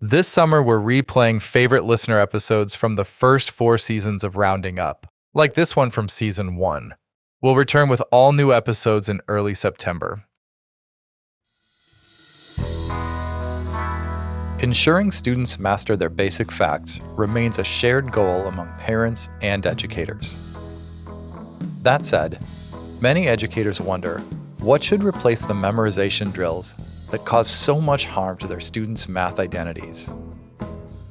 This summer, we're replaying favorite listener episodes from the first 4 seasons of Rounding Up, like this one from season 1. We'll return with all new episodes in early September. Ensuring students master their basic facts remains a shared goal among parents and educators. That said, many educators wonder what should replace the memorization drills that cause so much harm to their students' math identities.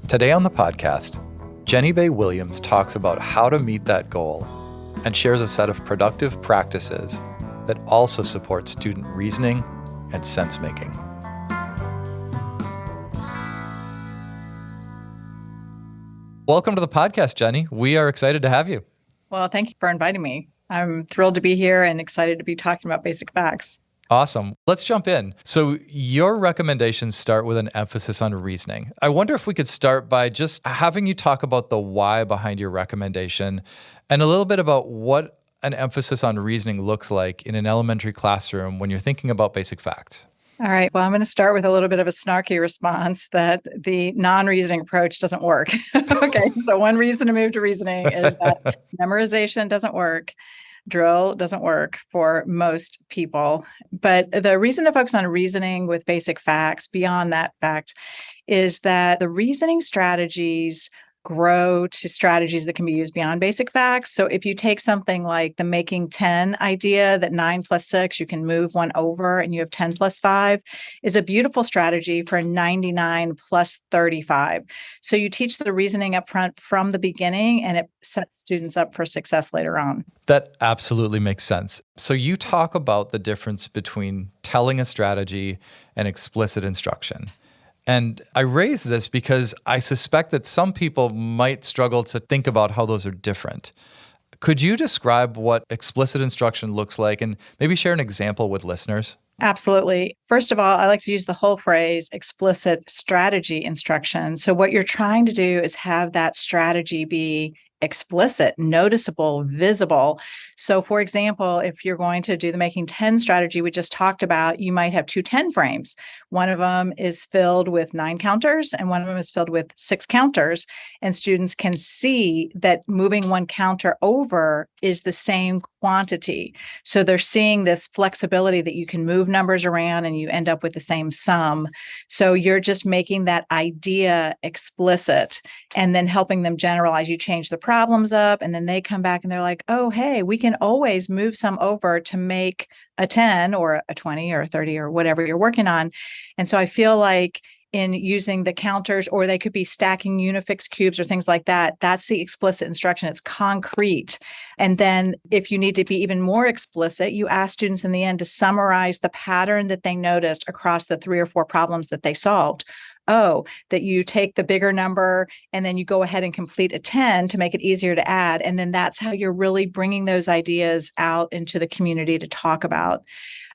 Today on the podcast, Jenny Bay Williams talks about how to meet that goal and shares a set of productive practices that also support student reasoning and sense-making. Welcome to the podcast, Jenny. We are excited to have you. Well, thank you for inviting me. I'm thrilled to be here and excited to be talking about basic facts. Awesome. Let's jump in. So your recommendations start with an emphasis on reasoning. I wonder if we could start by just having you talk about the why behind your recommendation and a little bit about what an emphasis on reasoning looks like in an elementary classroom when you're thinking about basic facts. All right. Well, I'm going to start with a little bit of a snarky response that the non-reasoning approach doesn't work. Okay. So one reason to move to reasoning is that memorization doesn't work. Drill doesn't work for most people. But the reason to focus on reasoning with basic facts beyond that fact is that the reasoning strategies grow to strategies that can be used beyond basic facts. So if you take something like the making 10 idea, that 9 plus 6, you can move one over and you have 10 plus 5, is a beautiful strategy for 99 plus 35. So you teach the reasoning up front from the beginning, and it sets students up for success later on. That absolutely makes sense. So you talk about the difference between telling a strategy and explicit instruction. And I raise this because I suspect that some people might struggle to think about how those are different. Could you describe what explicit instruction looks like and maybe share an example with listeners? Absolutely. First of all, I like to use the whole phrase explicit strategy instruction. So what you're trying to do is have that strategy be explicit, noticeable, visible. So for example, if you're going to do the making 10 strategy we just talked about, you might have 2 10 frames. One of them is filled with 9 counters and one of them is filled with 6 counters. And students can see that moving one counter over is the same quantity. So they're seeing this flexibility that you can move numbers around and you end up with the same sum. So you're just making that idea explicit and then helping them generalize. You change the problems up and then they come back and they're like, oh, hey, we can always move some over to make a 10 or a 20 or a 30 or whatever you're working on. And so I feel like in using the counters, or they could be stacking unifix cubes or things like that, that's the explicit instruction. It's concrete. And then if you need to be even more explicit, you ask students in the end to summarize the pattern that they noticed across the 3 or 4 problems that they solved. Oh, that you take the bigger number and then you go ahead and complete a 10 to make it easier to add. And then that's how you're really bringing those ideas out into the community to talk about.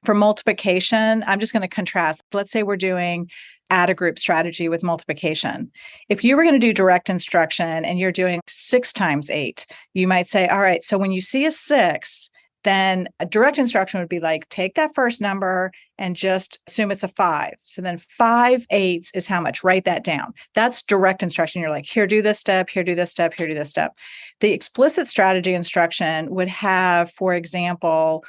For multiplication, I'm just going to contrast. Let's say we're doing add a group strategy with multiplication. If you were going to do direct instruction and you're doing 6 times 8, you might say, all right, so when you see a 6, then a direct instruction would be like, take that first number and just assume it's a 5. So then 5 eighths is how much? Write that down. That's direct instruction. You're like, here, do this step, here, do this step, here, do this step. The explicit strategy instruction would have, for example,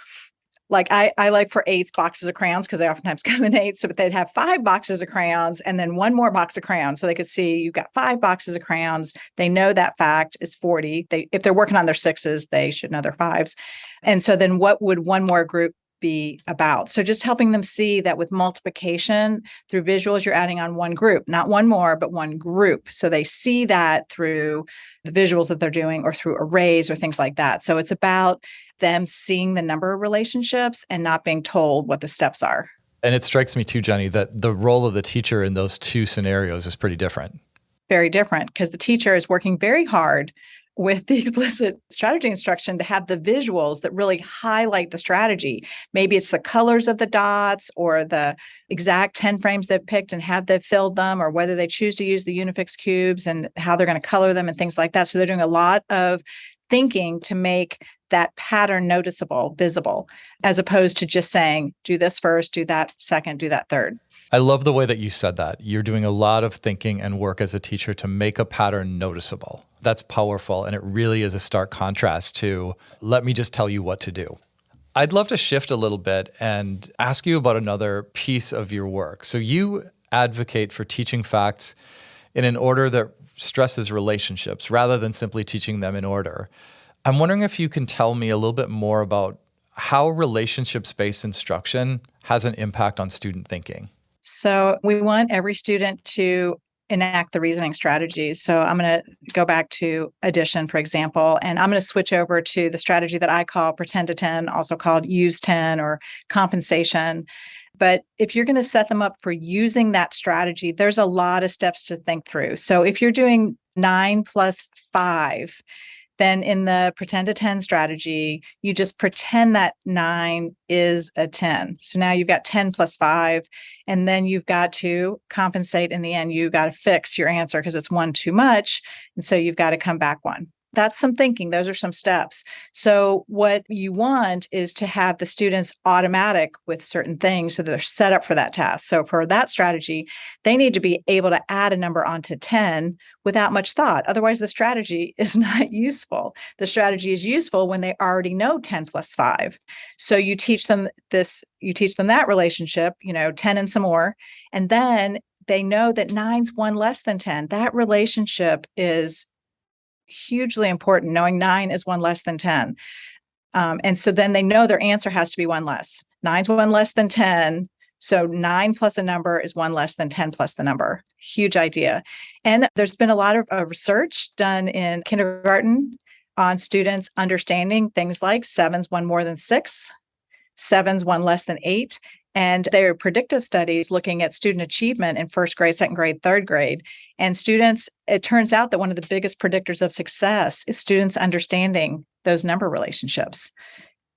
like I like for 8 boxes of crayons because they oftentimes come in 8. So but they'd have 5 boxes of crayons and then one more box of crayons. So they could see you've got 5 boxes of crayons. They know that fact is 40. If they're working on their 6s, they should know their 5s. And so then what would one more group be about? So just helping them see that with multiplication through visuals, you're adding on one group, not one more, but one group. So they see that through the visuals that they're doing or through arrays or things like that. So it's about them seeing the number of relationships and not being told what the steps are. And it strikes me too, Jenny, that the role of the teacher in those 2 scenarios is pretty different. Very different, because the teacher is working very hard with the explicit strategy instruction to have the visuals that really highlight the strategy. Maybe it's the colors of the dots or the exact 10 frames they've picked and have they filled them, or whether they choose to use the unifix cubes and how they're going to color them and things like that. So they're doing a lot of thinking to make that pattern noticeable, visible, as opposed to just saying, do this first, do that second, do that third. I love the way that you said that. You're doing a lot of thinking and work as a teacher to make a pattern noticeable. That's powerful. And it really is a stark contrast to, let me just tell you what to do. I'd love to shift a little bit and ask you about another piece of your work. So you advocate for teaching facts in an order that stresses relationships rather than simply teaching them in order. I'm wondering if you can tell me a little bit more about how relationships-based instruction has an impact on student thinking. So we want every student to enact the reasoning strategies. So I'm going to go back to addition, for example, and I'm going to switch over to the strategy that I call pretend to 10, also called use 10 or compensation. But if you're going to set them up for using that strategy, there's a lot of steps to think through. So if you're doing 9 plus 5, then in the pretend to 10 strategy, you just pretend that 9 is a 10. So now you've got 10 plus 5, and then you've got to compensate in the end. You got to fix your answer because it's 1 too much. And so you've got to come back 1. That's some thinking. Those are some steps. So what you want is to have the students automatic with certain things so that they're set up for that task. So for that strategy, they need to be able to add a number onto 10 without much thought. Otherwise, the strategy is not useful. The strategy is useful when they already know 10 plus 5. So you teach them that relationship, 10 and some more, and then they know that 9's 1 less than 10. That relationship is hugely important, knowing 9 is 1 less than 10. And so then they know their answer has to be 1 less. 9's 1 less than 10. So 9 plus a number is 1 less than 10 plus the number. Huge idea. And there's been a lot of research done in kindergarten on students understanding things like 7's 1 more than 6, 7's 1 less than 8. And there are predictive studies looking at student achievement in first grade, second grade, third grade. And students, it turns out that one of the biggest predictors of success is students understanding those number relationships.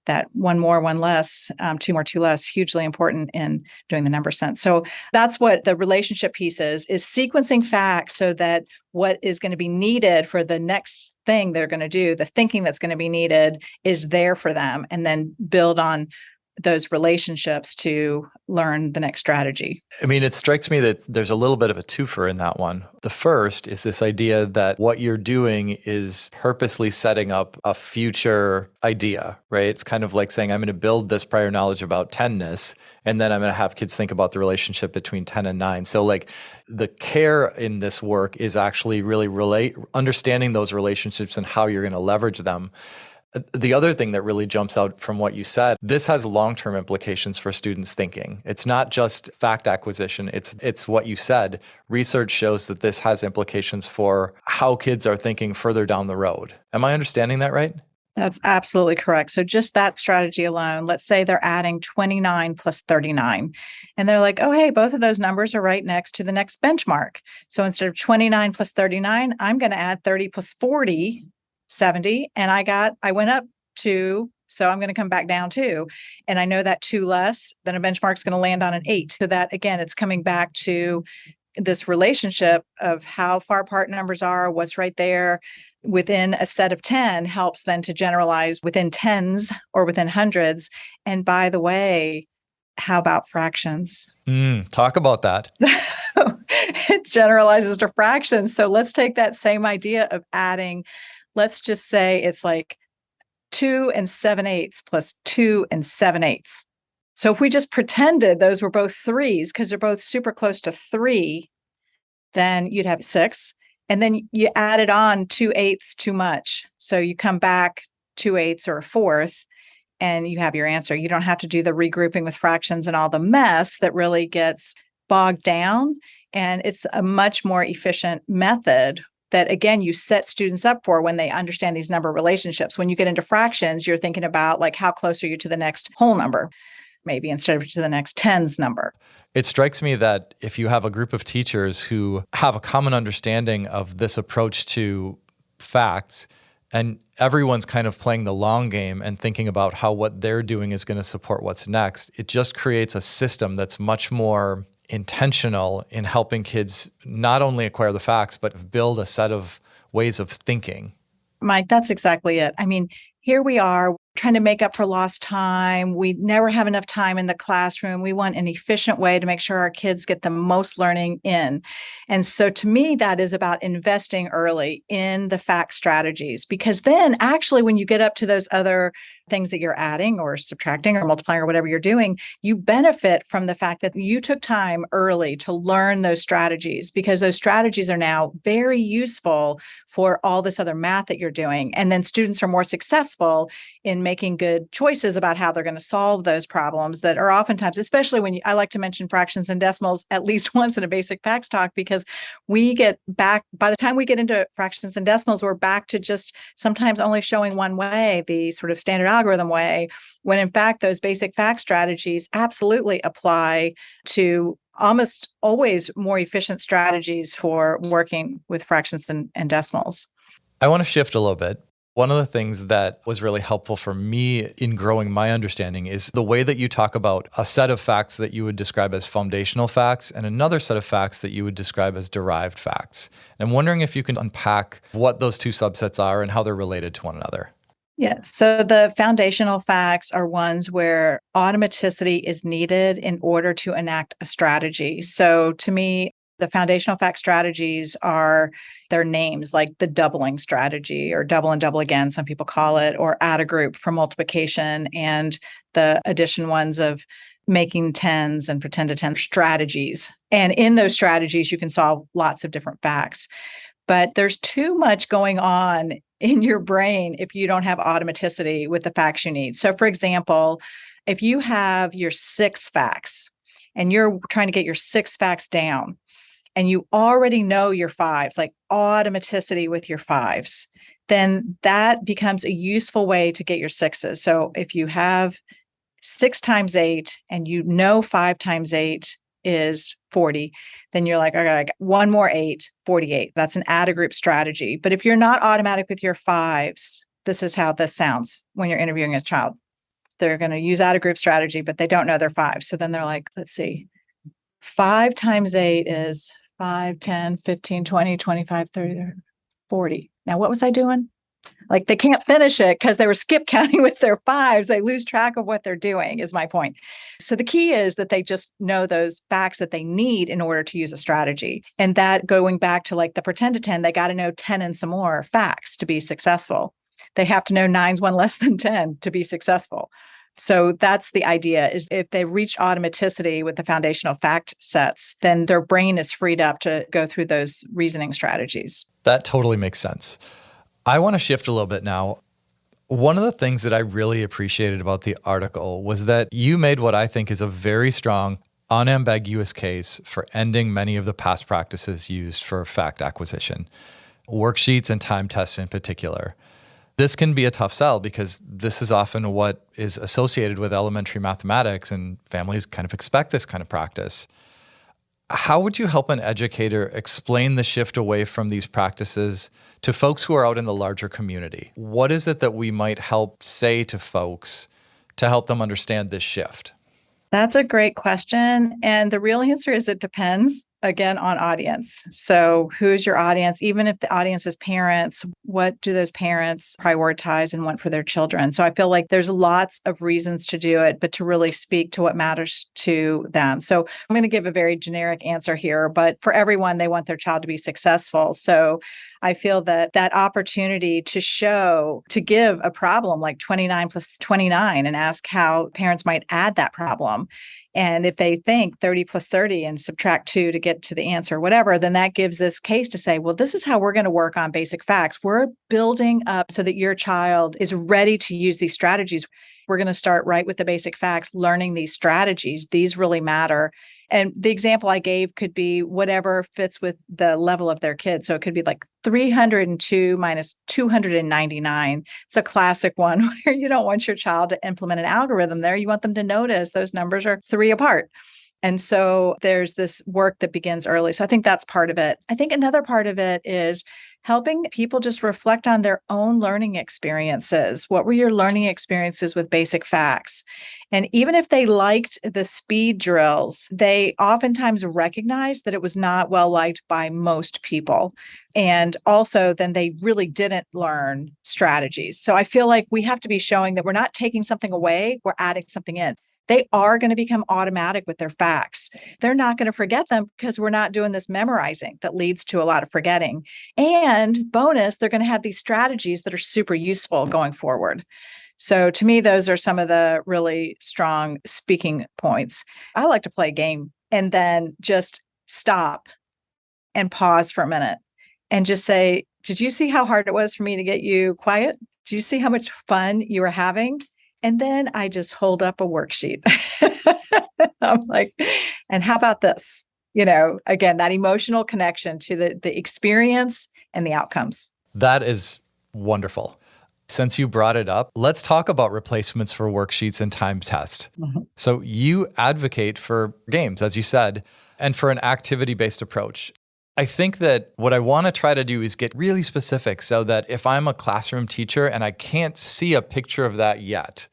That 1 more, 1 less, 2 more, 2 less, hugely important in doing the number sense. So that's what the relationship piece is sequencing facts so that what is going to be needed for the next thing they're going to do, the thinking that's going to be needed is there for them, and then build on those relationships to learn the next strategy. I mean, it strikes me that there's a little bit of a twofer in that one. The first is this idea that what you're doing is purposely setting up a future idea, right? It's kind of like saying, I'm going to build this prior knowledge about 10ness, and then I'm going to have kids think about the relationship between 10 and 9. So like the care in this work is actually really understanding those relationships and how you're going to leverage them. The other thing that really jumps out from what you said, this has long-term implications for students' thinking. It's not just fact acquisition, it's what you said. Research shows that this has implications for how kids are thinking further down the road. Am I understanding that right? That's absolutely correct. So just that strategy alone, let's say they're adding 29 plus 39. And they're like, oh, hey, both of those numbers are right next to the next benchmark. So instead of 29 plus 39, I'm going to add 30 plus 40, 70. And I went up 2. So I'm going to come back down 2. And I know that 2 less, then a benchmark's going to land on an 8. So that, again, it's coming back to this relationship of how far apart numbers are, what's right there within a set of 10 helps then to generalize within tens or within hundreds. And by the way, how about fractions? Talk about that. It generalizes to fractions. So let's take that same idea of adding, let's just say it's like 2 and 7/8 plus 2 and 7/8. So if we just pretended those were both 3s because they're both super close to 3, then you'd have 6. And then you added on 2/8 too much. So you come back 2/8 or a fourth, and you have your answer. You don't have to do the regrouping with fractions and all the mess that really gets bogged down. And it's a much more efficient method that, again, you set students up for when they understand these number relationships. When you get into fractions, you're thinking about like, how close are you to the next whole number, maybe instead of to the next tens number. It strikes me that if you have a group of teachers who have a common understanding of this approach to facts, and everyone's kind of playing the long game and thinking about how what they're doing is going to support what's next, it just creates a system that's much more intentional in helping kids not only acquire the facts, but build a set of ways of thinking. Mike, that's exactly it. I mean, here we are trying to make up for lost time. We never have enough time in the classroom. We want an efficient way to make sure our kids get the most learning in. And so to me, that is about investing early in the fact strategies, because then actually when you get up to those other things that you're adding or subtracting or multiplying or whatever you're doing, you benefit from the fact that you took time early to learn those strategies, because those strategies are now very useful for all this other math that you're doing. And then students are more successful in making good choices about how they're going to solve those problems that are oftentimes, especially when I like to mention fractions and decimals at least once in a basic facts talk, because we get back, by the time we get into fractions and decimals, we're back to just sometimes only showing one way, the sort of standard algorithm way, when in fact, those basic fact strategies absolutely apply to almost always more efficient strategies for working with fractions and decimals. I want to shift a little bit. One of the things that was really helpful for me in growing my understanding is the way that you talk about a set of facts that you would describe as foundational facts and another set of facts that you would describe as derived facts. And I'm wondering if you can unpack what those two subsets are and how they're related to one another. Yeah. So the foundational facts are ones where automaticity is needed in order to enact a strategy. So to me, the foundational fact strategies are their names, like the doubling strategy or double and double again, some people call it, or add a group for multiplication, and the addition ones of making tens and pretend to 10 strategies. And in those strategies, you can solve lots of different facts. But there's too much going on in your brain if you don't have automaticity with the facts you need. So for example, if you have your 6 facts and you're trying to get your 6 facts down and you already know your 5s, like automaticity with your 5s, then that becomes a useful way to get your 6s. So if you have 6 times 8 and you know 5 times 8 is 40, then you're like, okay, I got one more 8, 48. That's an add a group strategy. But if you're not automatic with your 5s, this is how this sounds when you're interviewing a child. They're going to use add a group strategy, but they don't know their 5s. So then they're like, let's see, 5 times 8 is 5, 10, 15, 20, 25, 30, 40. Now, what was I doing? Like they can't finish it because they were skip counting with their 5s. They lose track of what they're doing, is my point. So the key is that they just know those facts that they need in order to use a strategy. And that, going back to like the pretend to 10, they got to know 10 and some more facts to be successful. They have to know 9's one less than 10 to be successful. So that's the idea, is if they reach automaticity with the foundational fact sets, then their brain is freed up to go through those reasoning strategies. That totally makes sense. I want to shift a little bit now. One of the things that I really appreciated about the article was that you made what I think is a very strong, unambiguous case for ending many of the past practices used for fact acquisition, worksheets and time tests in particular. This can be a tough sell because this is often what is associated with elementary mathematics, and families kind of expect this kind of practice. How would you help an educator explain the shift away from these practices to folks who are out in the larger community? What is it that we might help say to folks to help them understand this shift? That's a great question. And the real answer is it depends, again, on audience. So who's your audience? Even if the audience is parents, what do those parents prioritize and want for their children? So I feel like there's lots of reasons to do it, but to really speak to what matters to them. So I'm going to give a very generic answer here, but for everyone, they want their child to be successful. So I feel that that opportunity to give a problem like 29 plus 29 and ask how parents might add that problem. And if they think 30 plus 30 and subtract 2 to get to the answer, whatever, then that gives this case to say, well, this is how we're going to work on basic facts. We're building up so that your child is ready to use these strategies. We're going to start right with the basic facts, learning these strategies. These really matter. And the example I gave could be whatever fits with the level of their kid. So it could be like 302 minus 299. It's a classic one where you don't want your child to implement an algorithm there. You want them to notice those numbers are 3 apart. And so there's this work that begins early. So I think that's part of it. I think another part of it is helping people just reflect on their own learning experiences. What were your learning experiences with basic facts? And even if they liked the speed drills, they oftentimes recognize that it was not well liked by most people. And also, then they really didn't learn strategies. So I feel like we have to be showing that we're not taking something away, we're adding something in. They are going to become automatic with their facts. They're not going to forget them because we're not doing this memorizing that leads to a lot of forgetting. And bonus, they're going to have these strategies that are super useful going forward. So to me, those are some of the really strong speaking points. I like to play a game and then just stop and pause for a minute and just say, did you see how hard it was for me to get you quiet? Did you see how much fun you were having? And then I just hold up a worksheet. I'm like, and how about this? Again, that emotional connection to the experience and the outcomes. That is wonderful. Since you brought it up, let's talk about replacements for worksheets and time test. Mm-hmm. So you advocate for games, as you said, and for an activity-based approach. I think that what I want to try to do is get really specific so that if I'm a classroom teacher and I can't see a picture of that yet,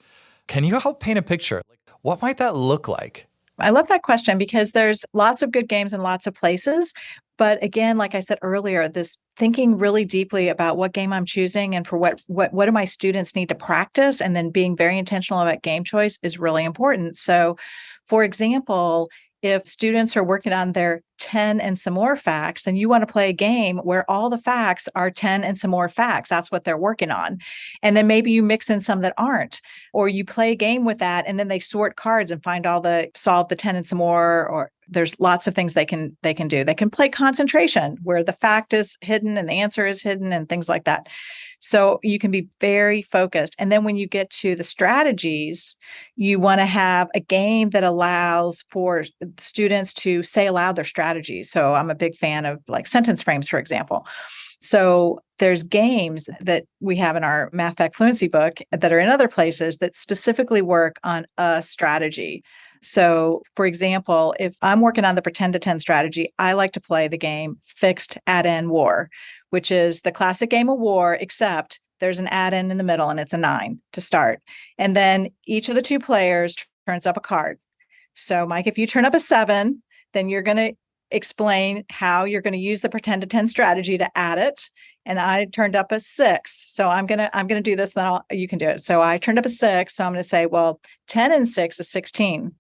can you help paint a picture? What might that look like? I love that question because there's lots of good games in lots of places. But again, like I said earlier, this thinking really deeply about what game I'm choosing and for what do my students need to practice, and then being very intentional about game choice is really important. So, for example, if students are working on their 10 and some more facts, and you want to play a game where all the facts are 10 and some more facts, that's what they're working on. And then maybe you mix in some that aren't, or you play a game with that, and then they sort cards and solve the 10 and some more, or there's lots of things they can do. They can play concentration where the fact is hidden and the answer is hidden and things like that. So you can be very focused. And then when you get to the strategies, you want to have a game that allows for students to say aloud their strategies. So I'm a big fan of like sentence frames, for example. So there's games that we have in our Math Fact Fluency book that are in other places that specifically work on a strategy. So, for example, if I'm working on the pretend to 10 strategy, I like to play the game Fixed Add-in War, which is the classic game of war, except there's an add-in in the middle and it's a 9 to start. And then each of the two players turns up a card. So, Mike, if you turn up a 7, then you're going to explain how you're going to use the pretend to 10 strategy to add it. And I turned up a 6. So I'm going to do this, then you can do it. So I turned up a 6. So I'm going to say, well, 10 and 6 is 16.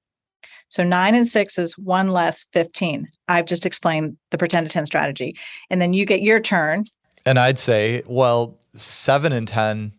So 9 and 6 is 1 less 15. I've just explained the pretend to 10 strategy. And then you get your turn. And I'd say, well, 7 and 10,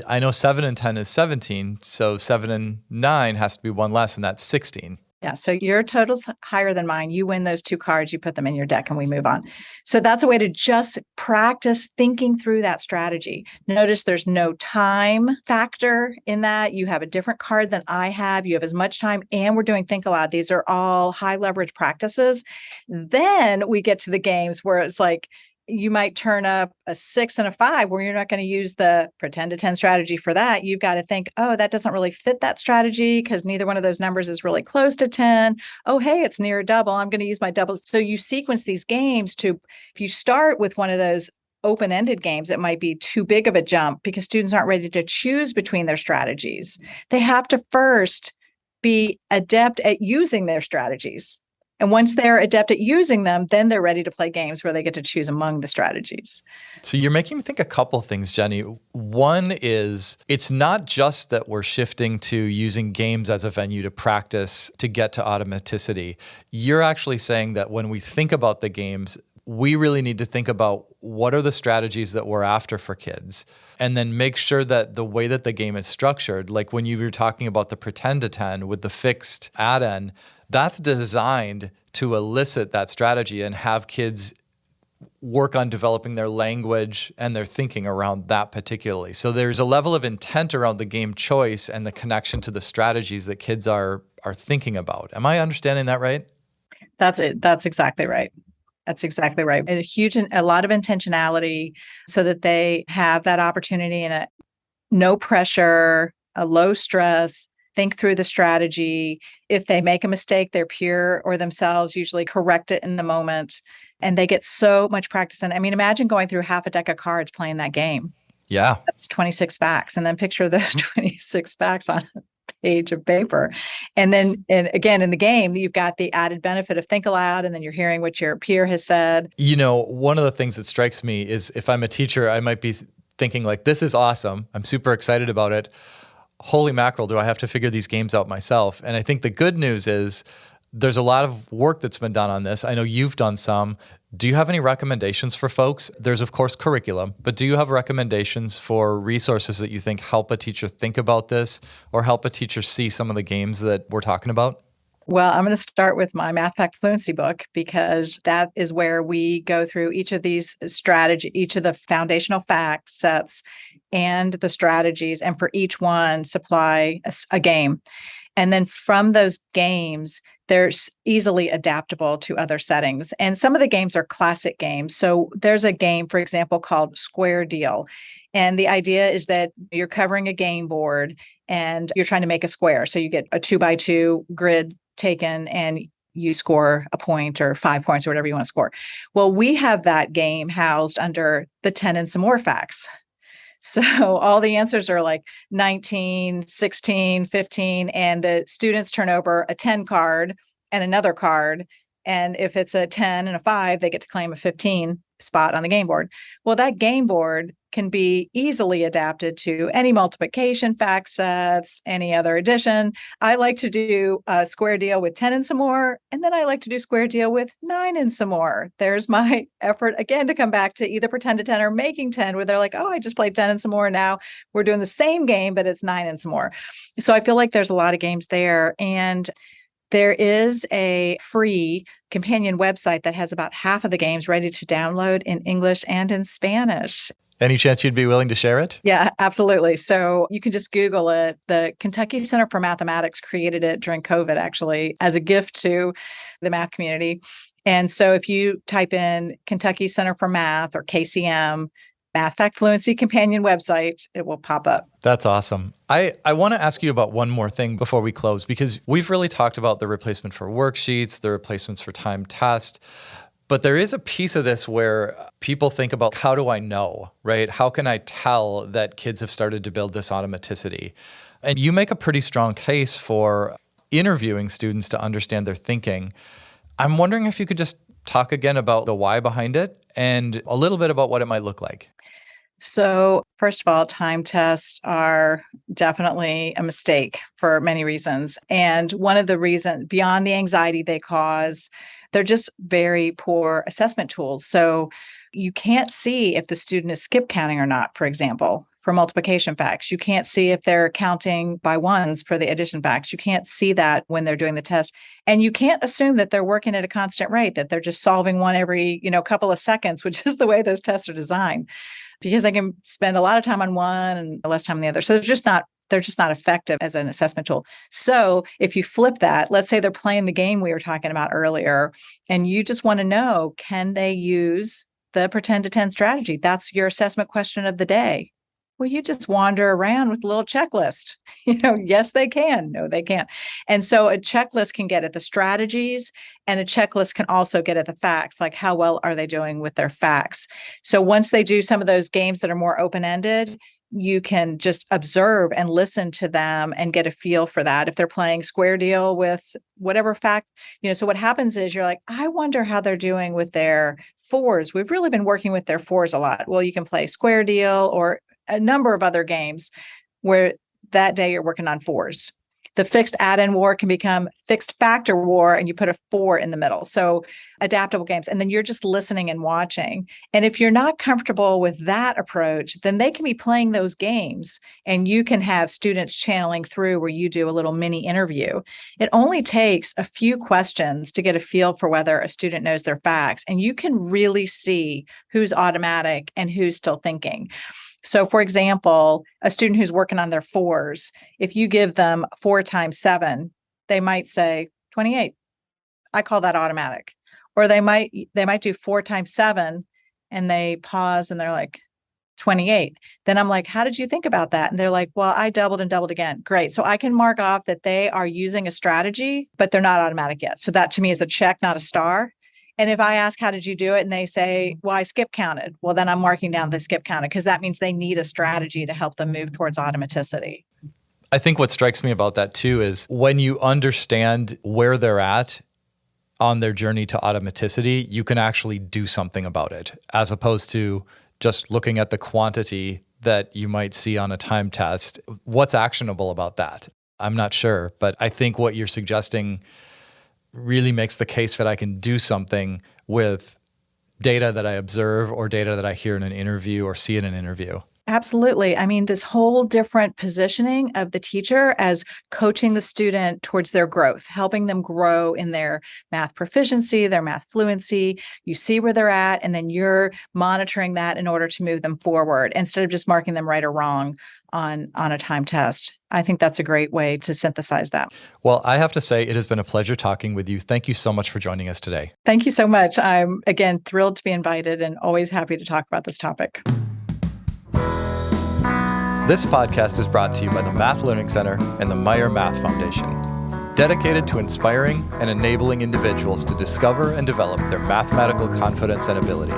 I know 7 and 10 is 17. So 7 and 9 has to be 1 less, and that's 16. Yeah. So your total's higher than mine. You win those 2 cards, you put them in your deck, and we move on. So that's a way to just practice thinking through that strategy. Notice there's no time factor in that. You have a different card than I have. You have as much time, and we're doing think aloud. These are all high leverage practices. Then we get to the games where it's like, you might turn up a 6 and a 5 where you're not going to use the pretend to 10 strategy for that. You've got to think, oh, that doesn't really fit that strategy because neither one of those numbers is really close to 10. Oh, hey, it's near double. I'm going to use my double. So you sequence these games to, if you start with one of those open-ended games, it might be too big of a jump because students aren't ready to choose between their strategies. They have to first be adept at using their strategies. And once they're adept at using them, then they're ready to play games where they get to choose among the strategies. So you're making me think a couple things, Jenny. One is it's not just that we're shifting to using games as a venue to practice to get to automaticity. You're actually saying that when we think about the games, we really need to think about what are the strategies that we're after for kids, and then make sure that the way that the game is structured, like when you were talking about the pretend to 10 with the fixed add-in, that's designed to elicit that strategy and have kids work on developing their language and their thinking around that particularly. So there's a level of intent around the game choice and the connection to the strategies that kids are thinking about. Am I understanding that right? That's it. That's exactly right. That's exactly right. And a lot of intentionality so that they have that opportunity and no pressure, a low stress think through the strategy. If they make a mistake, their peer or themselves usually correct it in the moment. And they get so much practice. And I mean, imagine going through half a deck of cards playing that game. Yeah. That's 26 facts. And then picture those 26 facts on a page of paper. And again, in the game, you've got the added benefit of think aloud, and then you're hearing what your peer has said. One of the things that strikes me is if I'm a teacher, I might be thinking like, this is awesome. I'm super excited about it. Holy mackerel, do I have to figure these games out myself? And I think the good news is there's a lot of work that's been done on this. I know you've done some. Do you have any recommendations for folks? There's, of course, curriculum, but do you have recommendations for resources that you think help a teacher think about this or help a teacher see some of the games that we're talking about? Well, I'm going to start with my Math Fact Fluency book, because that is where we go through each of these each of the foundational fact sets and the strategies, and for each one supply a game. And then from those games, they're easily adaptable to other settings. And some of the games are classic games. So there's a game, for example, called Square Deal. And the idea is that you're covering a game board and you're trying to make a square. So you get a 2x2 grid taken and you score a point or 5 points or whatever you want to score. Well, we have that game housed under the 10 and some more facts. So all the answers are like 19, 16, 15, and the students turn over a 10 card and another card. And if it's a 10 and a 5, they get to claim a 15 spot on the game board. Well, that game board can be easily adapted to any multiplication fact sets, any other addition. I like to do a Square Deal with 10 and some more, and then I like to do Square Deal with 9 and some more. There's my effort, again, to come back to either pretend to 10 or making 10, where they're like, oh, I just played 10 and some more. Now we're doing the same game, but it's 9 and some more. So I feel like there's a lot of games there. And there is a free companion website that has about half of the games ready to download in English and in Spanish. Any chance you'd be willing to share it? Yeah, absolutely. So you can just Google it. The Kentucky Center for Mathematics created it during COVID, actually, as a gift to the math community. And so if you type in Kentucky Center for Math or KCM, Math Fact Fluency companion website, it will pop up. That's awesome. I want to ask you about one more thing before we close, because we've really talked about the replacement for worksheets, the replacements for timed tests, but there is a piece of this where people think about, how do I know, right? How can I tell that kids have started to build this automaticity? And you make a pretty strong case for interviewing students to understand their thinking. I'm wondering if you could just talk again about the why behind it and a little bit about what it might look like. So first of all, time tests are definitely a mistake for many reasons. And one of the reasons, beyond the anxiety they cause, they're just very poor assessment tools. So you can't see if the student is skip counting or not, for example, for multiplication facts. You can't see if they're counting by ones for the addition facts. You can't see that when they're doing the test. And you can't assume that they're working at a constant rate, that they're just solving one every, couple of seconds, which is the way those tests are designed, because they can spend a lot of time on one and less time on the other. So they're just not effective as an assessment tool. So if you flip that, let's say they're playing the game we were talking about earlier, and you just want to know, can they use the pretend to 10 strategy? That's your assessment question of the day. Well, you just wander around with a little checklist. Yes, they can. No, they can't. And so a checklist can get at the strategies, and a checklist can also get at the facts, like how well are they doing with their facts? So once they do some of those games that are more open-ended, you can just observe and listen to them and get a feel for that. If they're playing Square Deal with whatever fact, so what happens is you're like, I wonder how they're doing with their fours. We've really been working with their fours a lot. Well, you can play Square Deal or a number of other games where that day you're working on fours. The fixed add-in war can become fixed factor war, and you put a 4 in the middle. So adaptable games. And then you're just listening and watching. And if you're not comfortable with that approach, then they can be playing those games, and you can have students channeling through where you do a little mini interview. It only takes a few questions to get a feel for whether a student knows their facts, and you can really see who's automatic and who's still thinking. So for example, a student who's working on their fours, if you give them 4 times 7, they might say 28. I call that automatic. Or they might do 4 times 7 and they pause and they're like, 28. Then I'm like, how did you think about that? And they're like, well, I doubled and doubled again. Great. So I can mark off that they are using a strategy, but they're not automatic yet. So that to me is a check, not a star. And if I ask, how did you do it? And they say, well, I skip counted. Well, then I'm marking down the skip counted because that means they need a strategy to help them move towards automaticity. I think what strikes me about that too is when you understand where they're at on their journey to automaticity, you can actually do something about it, as opposed to just looking at the quantity that you might see on a time test. What's actionable about that? I'm not sure, but I think what you're suggesting really makes the case that I can do something with data that I observe or data that I hear in an interview or see in an interview. Absolutely. I mean, this whole different positioning of the teacher as coaching the student towards their growth, helping them grow in their math proficiency, their math fluency. You see where they're at, and then you're monitoring that in order to move them forward instead of just marking them right or wrong on a time test. I think that's a great way to synthesize that. Well, I have to say, it has been a pleasure talking with you. Thank you so much for joining us today. Thank you so much. I'm, again, thrilled to be invited and always happy to talk about this topic. This podcast is brought to you by the Math Learning Center and the Meyer Math Foundation, dedicated to inspiring and enabling individuals to discover and develop their mathematical confidence and ability.